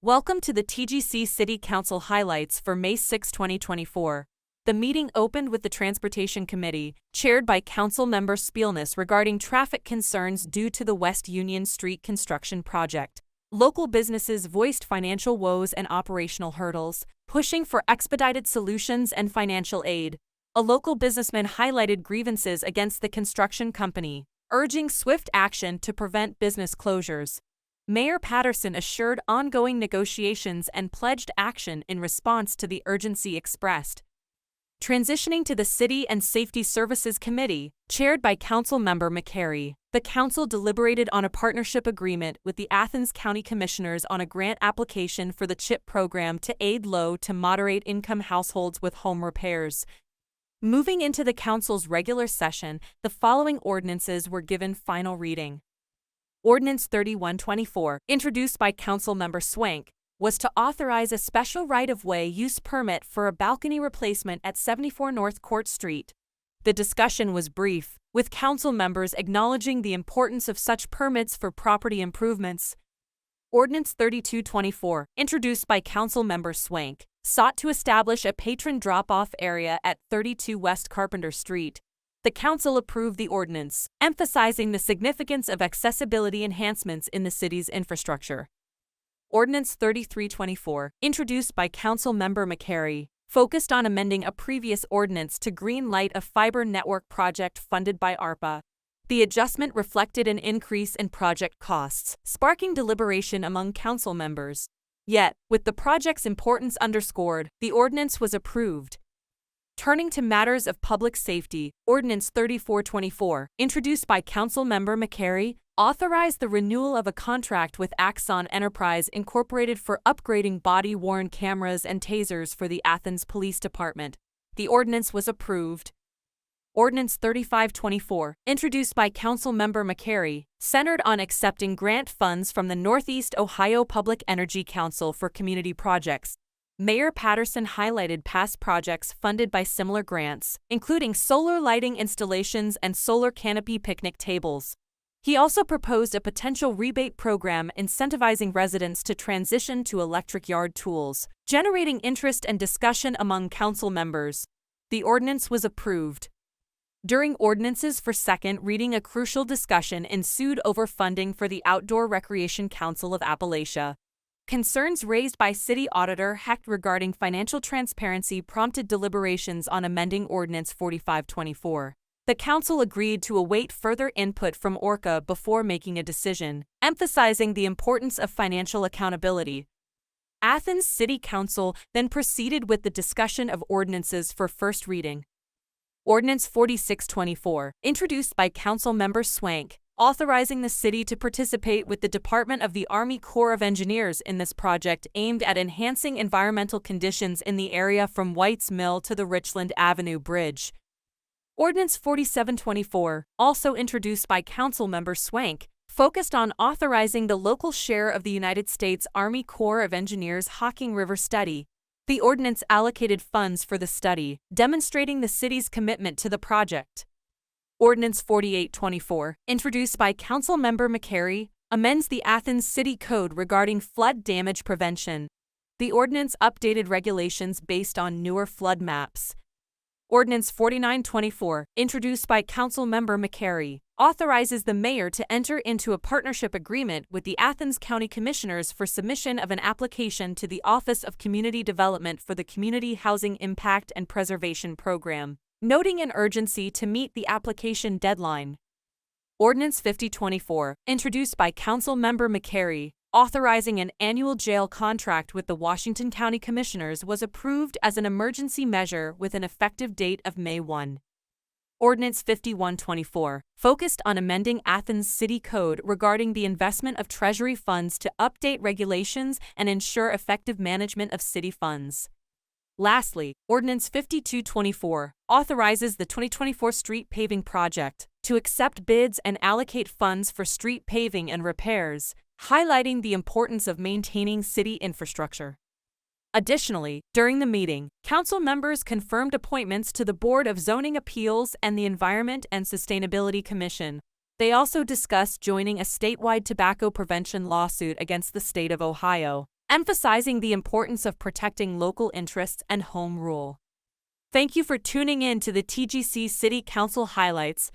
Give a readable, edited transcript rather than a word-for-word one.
Welcome to the TGC City Council highlights for May 6, 2024. The meeting opened with the Transportation Committee, chaired by Council Member Spielness, regarding traffic concerns due to the West Union Street construction project. Local businesses voiced financial woes and operational hurdles, pushing for expedited solutions and financial aid. A local businessman highlighted grievances against the construction company, urging swift action to prevent business closures. Mayor Patterson assured ongoing negotiations and pledged action in response to the urgency expressed. Transitioning to the City and Safety Services Committee, chaired by Council Member McCary, the Council deliberated on a partnership agreement with the Athens County Commissioners on a grant application for the CHIP program to aid low to moderate-income households with home repairs. Moving into the Council's regular session, the following ordinances were given final reading. Ordinance 3124, introduced by Councilmember Swank, was to authorize a special right-of-way use permit for a balcony replacement at 74 North Court Street. The discussion was brief, with council members acknowledging the importance of such permits for property improvements. Ordinance 3224, introduced by Councilmember Swank, sought to establish a patron drop-off area at 32 West Carpenter Street. The Council approved the ordinance, emphasizing the significance of accessibility enhancements in the city's infrastructure. Ordinance 3324, introduced by Council Member McCary, focused on amending a previous ordinance to green light a fiber network project funded by ARPA. The adjustment reflected an increase in project costs, sparking deliberation among council members. Yet, with the project's importance underscored, the ordinance was approved. Turning to matters of public safety, Ordinance 3424, introduced by Council Member McCary, authorized the renewal of a contract with Axon Enterprise Incorporated for upgrading body-worn cameras and tasers for the Athens Police Department. The ordinance was approved. Ordinance 3524, introduced by Council Member McCary, centered on accepting grant funds from the Northeast Ohio Public Energy Council for community projects. Mayor Patterson highlighted past projects funded by similar grants, including solar lighting installations and solar canopy picnic tables. He also proposed a potential rebate program incentivizing residents to transition to electric yard tools, generating interest and discussion among council members. The ordinance was approved. During ordinances for second reading, a crucial discussion ensued over funding for the Outdoor Recreation Council of Appalachia. Concerns raised by City Auditor Hecht regarding financial transparency prompted deliberations on amending Ordinance 4524. The Council agreed to await further input from ORCA before making a decision, emphasizing the importance of financial accountability. Athens City Council then proceeded with the discussion of ordinances for first reading. Ordinance 4624, introduced by Council Member Swank, authorizing the city to participate with the Department of the Army Corps of Engineers in this project aimed at enhancing environmental conditions in the area from White's Mill to the Richland Avenue Bridge. Ordinance 4724, also introduced by Council Member Swank, focused on authorizing the local share of the United States Army Corps of Engineers Hocking River study. The ordinance allocated funds for the study, demonstrating the city's commitment to the project. Ordinance 4824, introduced by Council Member McCary, amends the Athens City Code regarding flood damage prevention. The ordinance updated regulations based on newer flood maps. Ordinance 4924, introduced by Council Member McCary, authorizes the mayor to enter into a partnership agreement with the Athens County Commissioners for submission of an application to the Office of Community Development for the Community Housing Impact and Preservation Program, noting an urgency to meet the application deadline. Ordinance 5024, introduced by Council Member McCary, authorizing an annual jail contract with the Washington County Commissioners, was approved as an emergency measure with an effective date of May 1. Ordinance 5124, focused on amending Athens City Code regarding the investment of Treasury funds to update regulations and ensure effective management of city funds. Lastly, Ordinance 5224 authorizes the 2024 street paving project to accept bids and allocate funds for street paving and repairs, highlighting the importance of maintaining city infrastructure. Additionally, during the meeting, council members confirmed appointments to the Board of Zoning Appeals and the Environment and Sustainability Commission. They also discussed joining a statewide tobacco prevention lawsuit against the state of Ohio. emphasizing the importance of protecting local interests and home rule. Thank you for tuning in to the TGC City Council highlights.